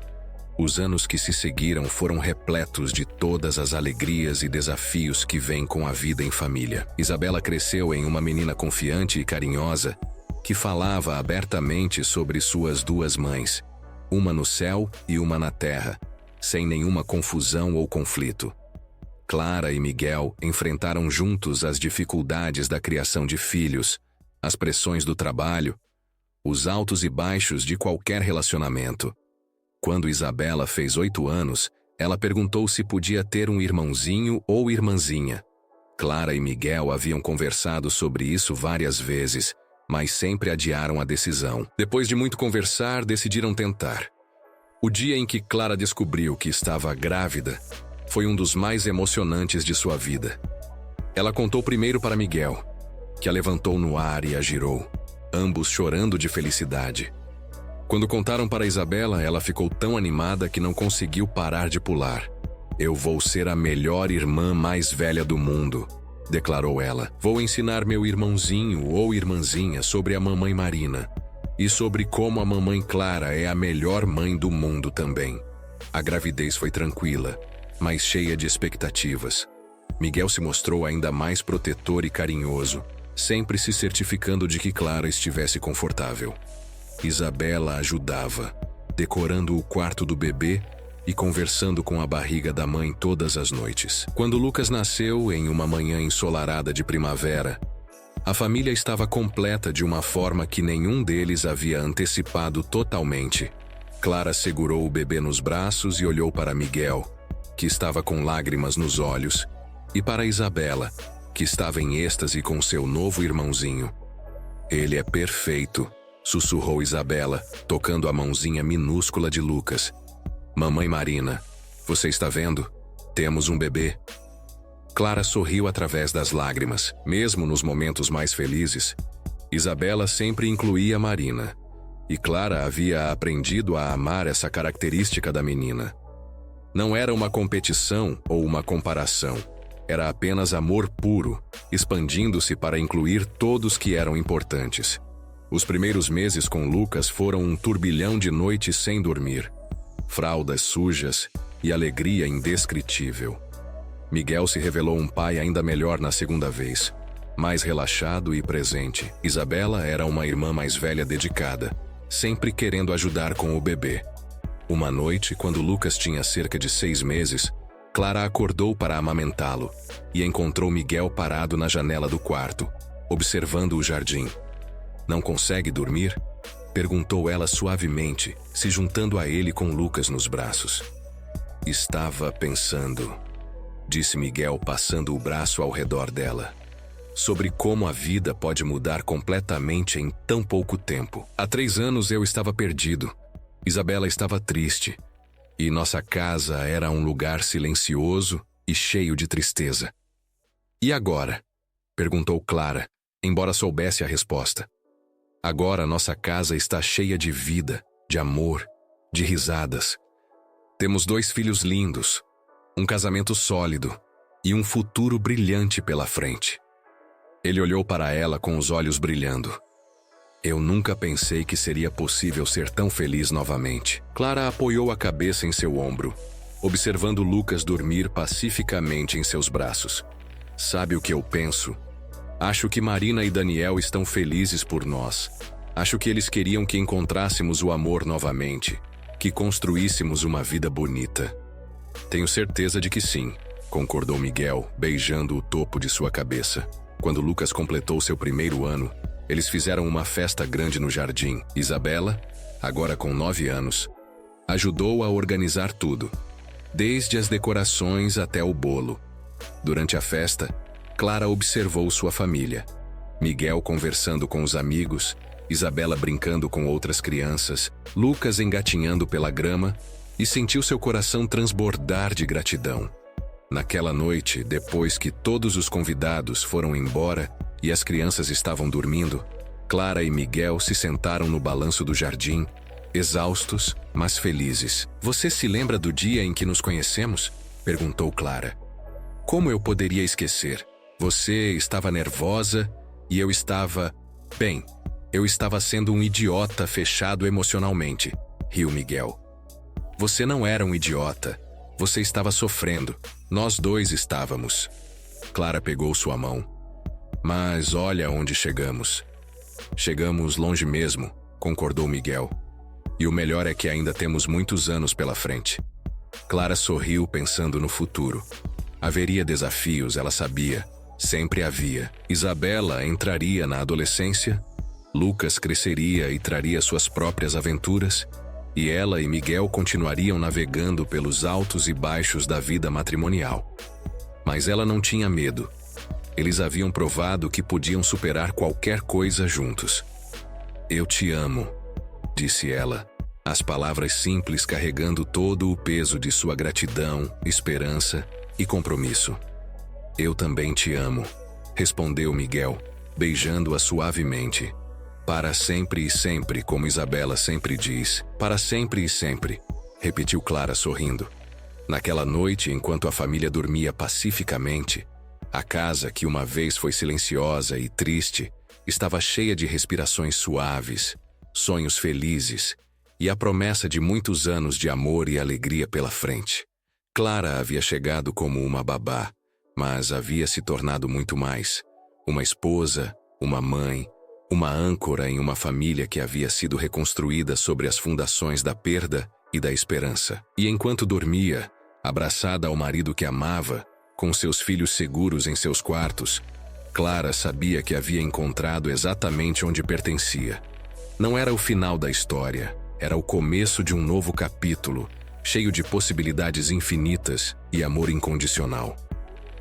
Speaker 2: Os anos que se seguiram foram repletos de todas as alegrias e desafios que vêm com a vida em família. Isabela cresceu em uma menina confiante e carinhosa, que falava abertamente sobre suas duas mães, uma no céu e uma na terra, sem nenhuma confusão ou conflito. Clara e Miguel enfrentaram juntos as dificuldades da criação de filhos, as pressões do trabalho, os altos e baixos de qualquer relacionamento. Quando Isabela fez 8 anos, ela perguntou se podia ter um irmãozinho ou irmãzinha. Clara e Miguel haviam conversado sobre isso várias vezes, mas sempre adiaram a decisão. Depois de muito conversar, decidiram tentar. O dia em que Clara descobriu que estava grávida foi um dos mais emocionantes de sua vida. Ela contou primeiro para Miguel, que a levantou no ar e a girou, ambos chorando de felicidade. Quando contaram para Isabela, ela ficou tão animada que não conseguiu parar de pular. "Eu vou ser a melhor irmã mais velha do mundo", declarou ela. Vou ensinar meu irmãozinho ou irmãzinha sobre a mamãe Marina e sobre como a mamãe Clara é a melhor mãe do mundo também. A gravidez foi tranquila, mas cheia de expectativas. Miguel se mostrou ainda mais protetor e carinhoso, sempre se certificando de que Clara estivesse confortável. Isabela ajudava, decorando o quarto do bebê e conversando com a barriga da mãe todas as noites. Quando Lucas nasceu, em uma manhã ensolarada de primavera, a família estava completa de uma forma que nenhum deles havia antecipado totalmente. Clara segurou o bebê nos braços e olhou para Miguel, que estava com lágrimas nos olhos, e para Isabela, que estava em êxtase com seu novo irmãozinho. Ele é perfeito, sussurrou Isabela, tocando a mãozinha minúscula de Lucas. Mamãe Marina, você está vendo? Temos um bebê. Clara sorriu através das lágrimas. Mesmo nos momentos mais felizes, Isabela sempre incluía Marina, e Clara havia aprendido a amar essa característica da menina. Não era uma competição ou uma comparação, era apenas amor puro, expandindo-se para incluir todos que eram importantes. Os primeiros meses com Lucas foram um turbilhão de noites sem dormir, fraldas sujas e alegria indescritível. Miguel se revelou um pai ainda melhor na segunda vez, mais relaxado e presente. Isabela era uma irmã mais velha dedicada, sempre querendo ajudar com o bebê. Uma noite, quando Lucas tinha cerca de 6 meses, Clara acordou para amamentá-lo e encontrou Miguel parado na janela do quarto, observando o jardim. Não consegue dormir? Perguntou ela suavemente, se juntando a ele com Lucas nos braços. Estava pensando, disse Miguel passando o braço ao redor dela, sobre como a vida pode mudar completamente em tão pouco tempo. Há 3 anos eu estava perdido. Isabela estava triste. E nossa casa era um lugar silencioso e cheio de tristeza. E agora? Perguntou Clara, embora soubesse a resposta. Agora nossa casa está cheia de vida, de amor, de risadas. Temos 2 filhos lindos, um casamento sólido e um futuro brilhante pela frente. Ele olhou para ela com os olhos brilhando. Eu nunca pensei que seria possível ser tão feliz novamente. Clara apoiou a cabeça em seu ombro, observando Lucas dormir pacificamente em seus braços. Sabe o que eu penso? Acho que Marina e Daniel estão felizes por nós. Acho que eles queriam que encontrássemos o amor novamente, que construíssemos uma vida bonita. Tenho certeza de que sim, concordou Miguel, beijando o topo de sua cabeça. Quando Lucas completou seu 1º ano, eles fizeram uma festa grande no jardim. Isabela, agora com 9 anos, ajudou a organizar tudo, desde as decorações até o bolo. Durante a festa, Clara observou sua família. Miguel conversando com os amigos, Isabela brincando com outras crianças, Lucas engatinhando pela grama, e sentiu seu coração transbordar de gratidão. Naquela noite, depois que todos os convidados foram embora e as crianças estavam dormindo, Clara e Miguel se sentaram no balanço do jardim, exaustos, mas felizes. Você se lembra do dia em que nos conhecemos? Perguntou Clara. Como eu poderia esquecer? Você estava nervosa e eu estava... Bem, eu estava sendo um idiota fechado emocionalmente, riu Miguel. Você não era um idiota. Você estava sofrendo. Nós 2 estávamos. Clara pegou sua mão. Mas olha onde chegamos. Chegamos longe mesmo, concordou Miguel. E o melhor é que ainda temos muitos anos pela frente. Clara sorriu pensando no futuro. Haveria desafios, ela sabia. Sempre havia. Isabela entraria na adolescência, Lucas cresceria e traria suas próprias aventuras, e ela e Miguel continuariam navegando pelos altos e baixos da vida matrimonial. Mas ela não tinha medo. Eles haviam provado que podiam superar qualquer coisa juntos. Eu te amo, disse ela, as palavras simples carregando todo o peso de sua gratidão, esperança e compromisso. Eu também te amo, respondeu Miguel, beijando-a suavemente. Para sempre e sempre, como Isabela sempre diz. Para sempre e sempre, repetiu Clara sorrindo. Naquela noite, enquanto a família dormia pacificamente, A casa, que uma vez foi silenciosa e triste, estava cheia de respirações suaves, sonhos felizes e a promessa de muitos anos de amor e alegria pela frente. Clara havia chegado como uma babá, mas havia se tornado muito mais. Uma esposa, uma mãe, uma âncora em uma família que havia sido reconstruída sobre as fundações da perda e da esperança. E enquanto dormia, abraçada ao marido que amava, com seus filhos seguros em seus quartos, Clara sabia que havia encontrado exatamente onde pertencia. Não era o final da história, era o começo de um novo capítulo, cheio de possibilidades infinitas e amor incondicional.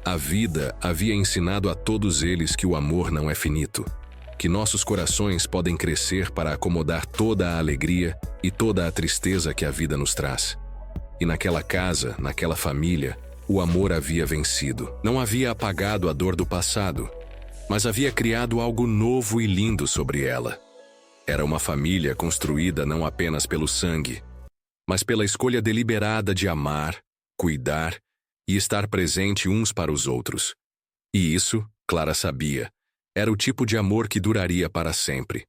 Speaker 2: A vida havia ensinado a todos eles que o amor não é finito, que nossos corações podem crescer para acomodar toda a alegria e toda a tristeza que a vida nos traz. E naquela casa, naquela família, o amor havia vencido. Não havia apagado a dor do passado, mas havia criado algo novo e lindo sobre ela. Era uma família construída não apenas pelo sangue, mas pela escolha deliberada de amar, cuidar e estar presente uns para os outros. E isso, Clara sabia, era o tipo de amor que duraria para sempre.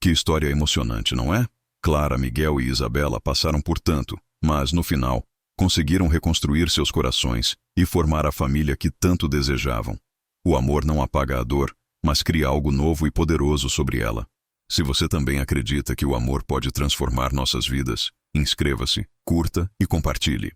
Speaker 1: Que história emocionante, não é? Clara, Miguel e Isabela passaram por tanto, mas, no final, conseguiram reconstruir seus corações e formar a família que tanto desejavam. O amor não apaga a dor, mas cria algo novo e poderoso sobre ela. Se você também acredita que o amor pode transformar nossas vidas, inscreva-se, curta e compartilhe.